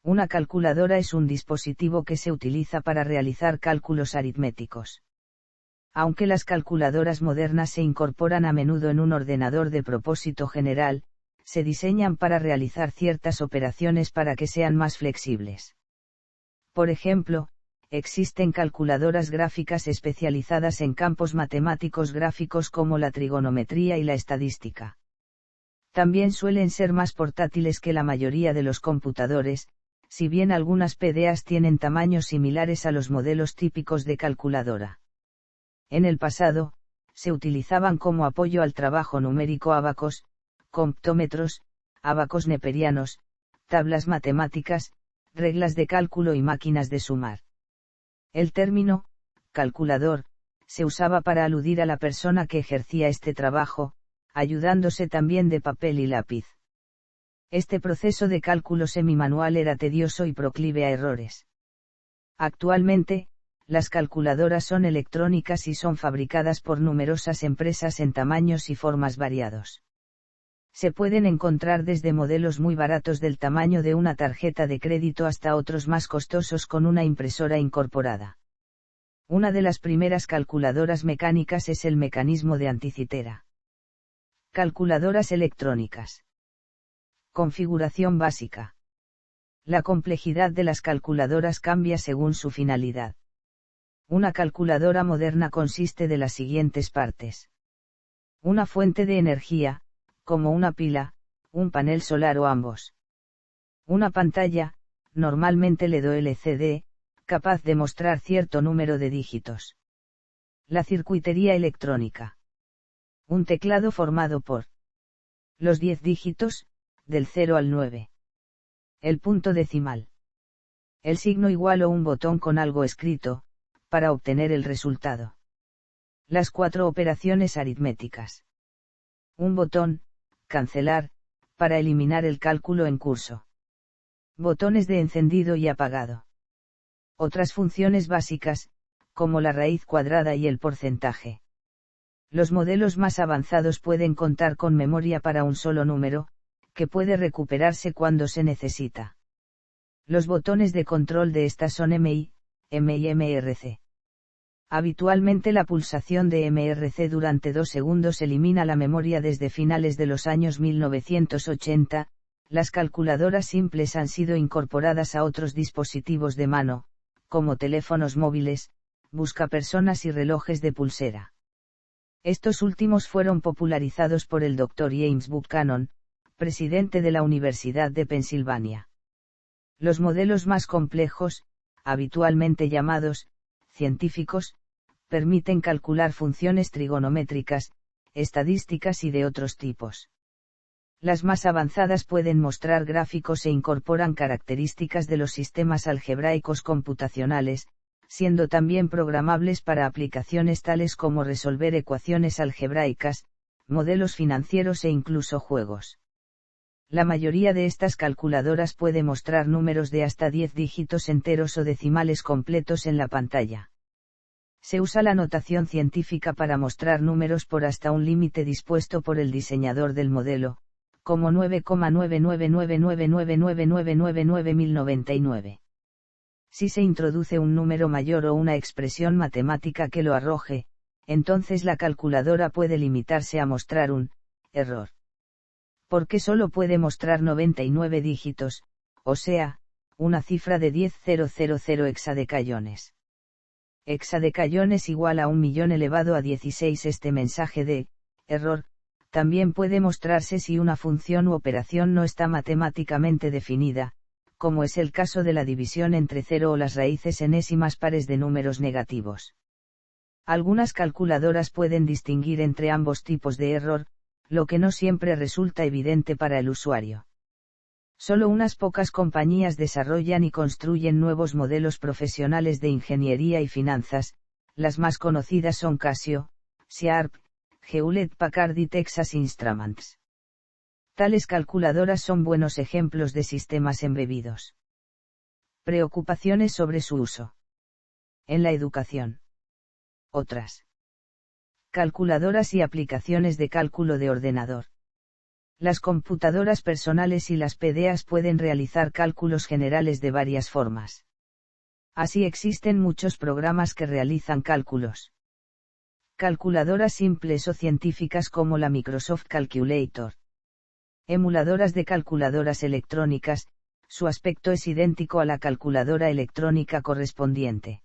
Una calculadora es un dispositivo que se utiliza para realizar cálculos aritméticos. Aunque las calculadoras modernas se incorporan a menudo en un ordenador de propósito general, se diseñan para realizar ciertas operaciones para que sean más flexibles. Por ejemplo, existen calculadoras gráficas especializadas en campos matemáticos gráficos como la trigonometría y la estadística. También suelen ser más portátiles que la mayoría de los computadores, si bien algunas PDAs tienen tamaños similares a los modelos típicos de calculadora. En el pasado, se utilizaban como apoyo al trabajo numérico ábacos, comptómetros, ábacos neperianos, tablas matemáticas, reglas de cálculo y máquinas de sumar. El término, calculador, se usaba para aludir a la persona que ejercía este trabajo, ayudándose también de papel y lápiz. Este proceso de cálculo semimanual era tedioso y proclive a errores. Actualmente, las calculadoras son electrónicas y son fabricadas por numerosas empresas en tamaños y formas variados. Se pueden encontrar desde modelos muy baratos del tamaño de una tarjeta de crédito hasta otros más costosos con una impresora incorporada. Una de las primeras calculadoras mecánicas es el mecanismo de Anticitera. Calculadoras electrónicas. Configuración básica. La complejidad de las calculadoras cambia según su finalidad. Una calculadora moderna consiste de las siguientes partes. Una fuente de energía, como una pila, un panel solar o ambos. Una pantalla, normalmente LED o LCD, capaz de mostrar cierto número de dígitos. La circuitería electrónica. Un teclado formado por los 10 dígitos, del 0 al 9. El punto decimal. El signo igual o un botón con algo escrito, para obtener el resultado. Las 4 operaciones aritméticas. Un botón, cancelar, para eliminar el cálculo en curso. Botones de encendido y apagado. Otras funciones básicas, como la raíz cuadrada y el porcentaje. Los modelos más avanzados pueden contar con memoria para un solo número, que puede recuperarse cuando se necesita. Los botones de control de estas son MI, M y MRC. Habitualmente la pulsación de MRC durante 2 segundos elimina la memoria desde finales de los años 1980, las calculadoras simples han sido incorporadas a otros dispositivos de mano, como teléfonos móviles, buscapersonas y relojes de pulsera. Estos últimos fueron popularizados por el Dr. James Buchanan, presidente de la Universidad de Pensilvania. Los modelos más complejos, habitualmente llamados científicos, permiten calcular funciones trigonométricas, estadísticas y de otros tipos. Las más avanzadas pueden mostrar gráficos e incorporan características de los sistemas algebraicos computacionales, siendo también programables para aplicaciones tales como resolver ecuaciones algebraicas, modelos financieros e incluso juegos. La mayoría de estas calculadoras puede mostrar números de hasta 10 dígitos enteros o decimales completos en la pantalla. Se usa la notación científica para mostrar números por hasta un límite dispuesto por el diseñador del modelo, como 9,9999999999999. Si se introduce un número mayor o una expresión matemática que lo arroje, entonces la calculadora puede limitarse a mostrar un error. Porque solo puede mostrar 99 dígitos, o sea, una cifra de 10.000 hexadecayones. Hexadecayones igual a 1.000.000 elevado a 16. Este mensaje de error también puede mostrarse si una función u operación no está matemáticamente definida, como es el caso de la división entre 0 o las raíces enésimas pares de números negativos. Algunas calculadoras pueden distinguir entre ambos tipos de error, lo que no siempre resulta evidente para el usuario. Solo unas pocas compañías desarrollan y construyen nuevos modelos profesionales de ingeniería y finanzas, las más conocidas son Casio, Sharp, Hewlett-Packard y Texas Instruments. Tales calculadoras son buenos ejemplos de sistemas embebidos. Preocupaciones sobre su uso. En la educación. Otras. Calculadoras y aplicaciones de cálculo de ordenador. Las computadoras personales y las PDAs pueden realizar cálculos generales de varias formas. Así existen muchos programas que realizan cálculos. Calculadoras simples o científicas como la Microsoft Calculator. Emuladoras de calculadoras electrónicas, su aspecto es idéntico a la calculadora electrónica correspondiente.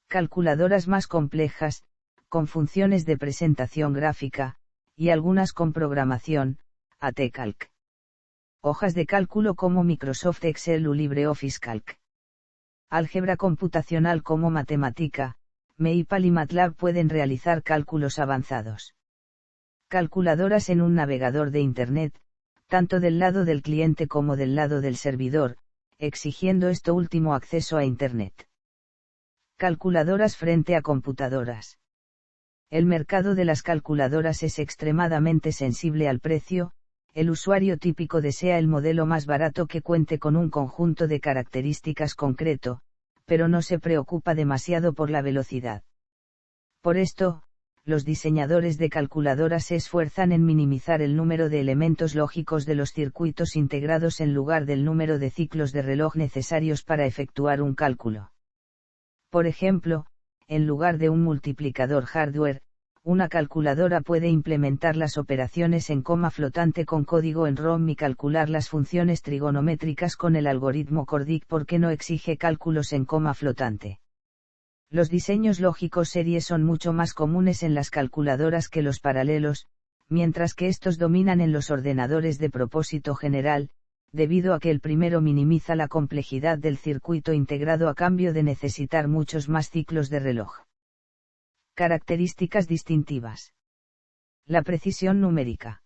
Calculadoras más complejas, con funciones de presentación gráfica, y algunas con programación, ATCalc. Hojas de cálculo como Microsoft Excel o LibreOffice Calc. Álgebra computacional como Mathematica, Maple y MATLAB pueden realizar cálculos avanzados. Calculadoras en un navegador de Internet, tanto del lado del cliente como del lado del servidor, exigiendo esto último acceso a Internet. Calculadoras frente a computadoras. El mercado de las calculadoras es extremadamente sensible al precio. El usuario típico desea el modelo más barato que cuente con un conjunto de características concreto, pero no se preocupa demasiado por la velocidad. Por esto, los diseñadores de calculadoras se esfuerzan en minimizar el número de elementos lógicos de los circuitos integrados en lugar del número de ciclos de reloj necesarios para efectuar un cálculo. Por ejemplo, en lugar de un multiplicador hardware, una calculadora puede implementar las operaciones en coma flotante con código en ROM y calcular las funciones trigonométricas con el algoritmo Cordic porque no exige cálculos en coma flotante. Los diseños lógicos serie son mucho más comunes en las calculadoras que los paralelos, mientras que estos dominan en los ordenadores de propósito general, debido a que el primero minimiza la complejidad del circuito integrado a cambio de necesitar muchos más ciclos de reloj. Características distintivas. La precisión numérica.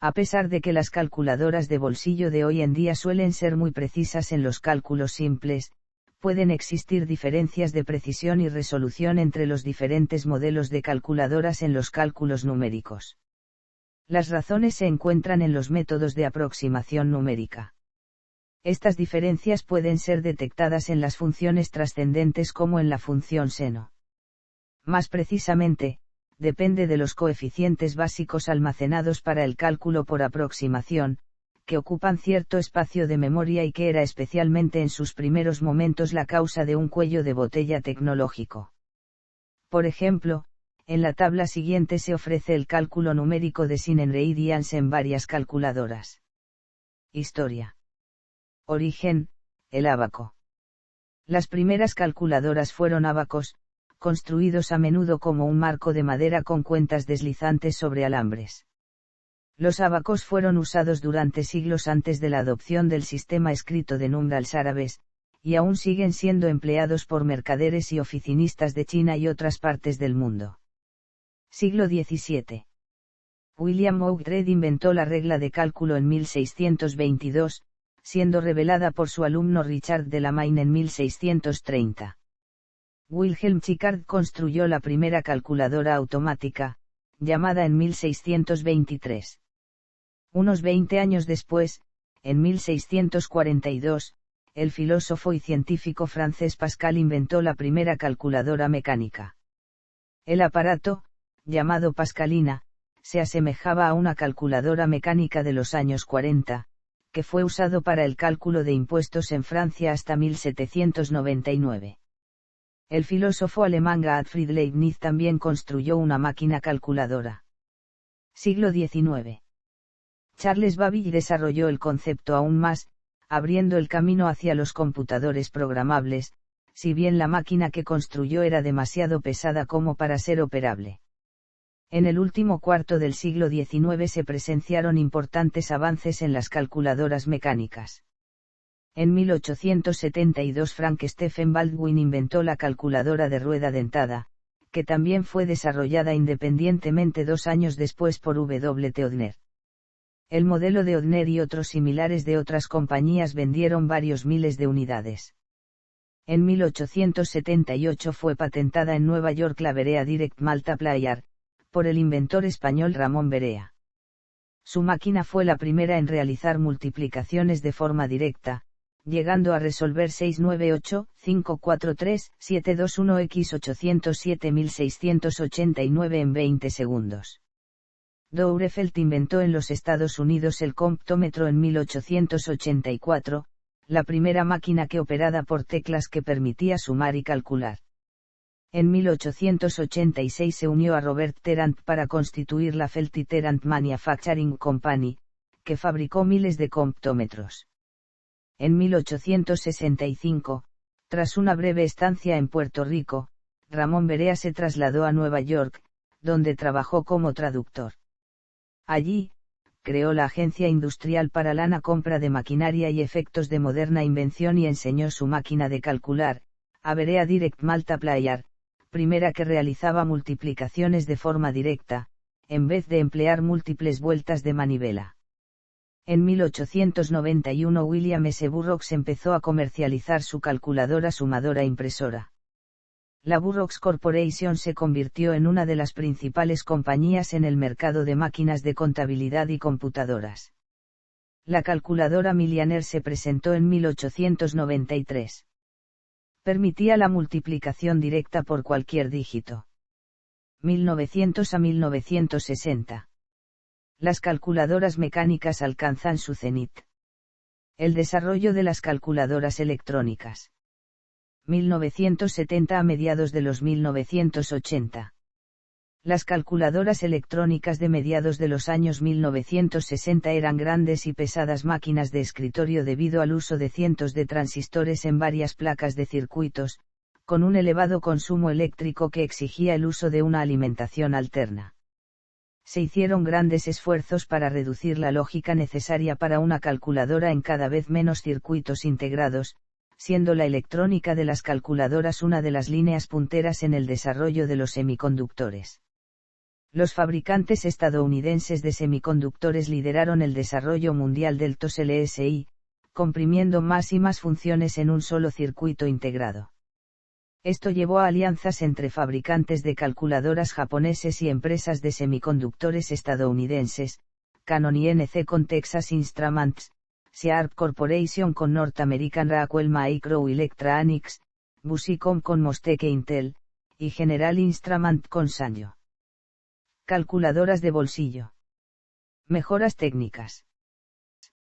A pesar de que las calculadoras de bolsillo de hoy en día suelen ser muy precisas en los cálculos simples, pueden existir diferencias de precisión y resolución entre los diferentes modelos de calculadoras en los cálculos numéricos. Las razones se encuentran en los métodos de aproximación numérica. Estas diferencias pueden ser detectadas en las funciones trascendentes como en la función seno. Más precisamente, depende de los coeficientes básicos almacenados para el cálculo por aproximación, que ocupan cierto espacio de memoria y que era especialmente en sus primeros momentos la causa de un cuello de botella tecnológico. Por ejemplo, en la tabla siguiente se ofrece el cálculo numérico de Sinenreid y Ans en varias calculadoras. Historia. Origen, el ábaco. Las primeras calculadoras fueron ábacos, construidos a menudo como un marco de madera con cuentas deslizantes sobre alambres. Los ábacos fueron usados durante siglos antes de la adopción del sistema escrito de numerals árabes, y aún siguen siendo empleados por mercaderes y oficinistas de China y otras partes del mundo. Siglo XVII. William Oughtred inventó la regla de cálculo en 1622, siendo revelada por su alumno Richard Delamayne en 1630. Wilhelm Chickard construyó la primera calculadora automática, llamada en 1623. Unos 20 años después, en 1642, el filósofo y científico francés Pascal inventó la primera calculadora mecánica. El aparato, llamado Pascalina, se asemejaba a una calculadora mecánica de los años 40, que fue usado para el cálculo de impuestos en Francia hasta 1799. El filósofo alemán Gottfried Leibniz también construyó una máquina calculadora. Siglo XIX. Charles Babbage desarrolló el concepto aún más, abriendo el camino hacia los computadores programables, si bien la máquina que construyó era demasiado pesada como para ser operable. En el último cuarto del siglo XIX se presenciaron importantes avances en las calculadoras mecánicas. En 1872 Frank Stephen Baldwin inventó la calculadora de rueda dentada, que también fue desarrollada independientemente 2 años después por W. T. Odhner. El modelo de Odhner y otros similares de otras compañías vendieron varios miles de unidades. En 1878 fue patentada en Nueva York la Berea Direct Multiplier, por el inventor español Ramón Berea. Su máquina fue la primera en realizar multiplicaciones de forma directa, llegando a resolver 698-543-721x 807.689 en 20 segundos. Dourefelt inventó en los Estados Unidos el comptómetro en 1884, la primera máquina que operada por teclas que permitía sumar y calcular. En 1886 se unió a Robert Terrant para constituir la Felt Terrant Manufacturing Company, que fabricó miles de comptómetros. En 1865, tras una breve estancia en Puerto Rico, Ramón Berea se trasladó a Nueva York, donde trabajó como traductor. Allí, creó la Agencia Industrial para la Compra de Maquinaria y Efectos de Moderna Invención y enseñó su máquina de calcular, a Berea Direct Multiplier, primera que realizaba multiplicaciones de forma directa, en vez de emplear múltiples vueltas de manivela. En 1891 William S. Burroughs empezó a comercializar su calculadora sumadora impresora. La Burroughs Corporation se convirtió en una de las principales compañías en el mercado de máquinas de contabilidad y computadoras. La calculadora Millionaire se presentó en 1893. Permitía la multiplicación directa por cualquier dígito. 1900 a 1960. Las calculadoras mecánicas alcanzan su cenit. El desarrollo de las calculadoras electrónicas. 1970 a mediados de los 1980. Las calculadoras electrónicas de mediados de los años 1960 eran grandes y pesadas máquinas de escritorio debido al uso de cientos de transistores en varias placas de circuitos, con un elevado consumo eléctrico que exigía el uso de una alimentación alterna. Se hicieron grandes esfuerzos para reducir la lógica necesaria para una calculadora en cada vez menos circuitos integrados, siendo la electrónica de las calculadoras una de las líneas punteras en el desarrollo de los semiconductores. Los fabricantes estadounidenses de semiconductores lideraron el desarrollo mundial del TOS-LSI, comprimiendo más y más funciones en un solo circuito integrado. Esto llevó a alianzas entre fabricantes de calculadoras japoneses y empresas de semiconductores estadounidenses, Canon y NC con Texas Instruments, Sharp Corporation con North American Rockwell Microelectronics, Busicom con Mostek e Intel, y General Instrument con Sanyo. Calculadoras de bolsillo. Mejoras técnicas.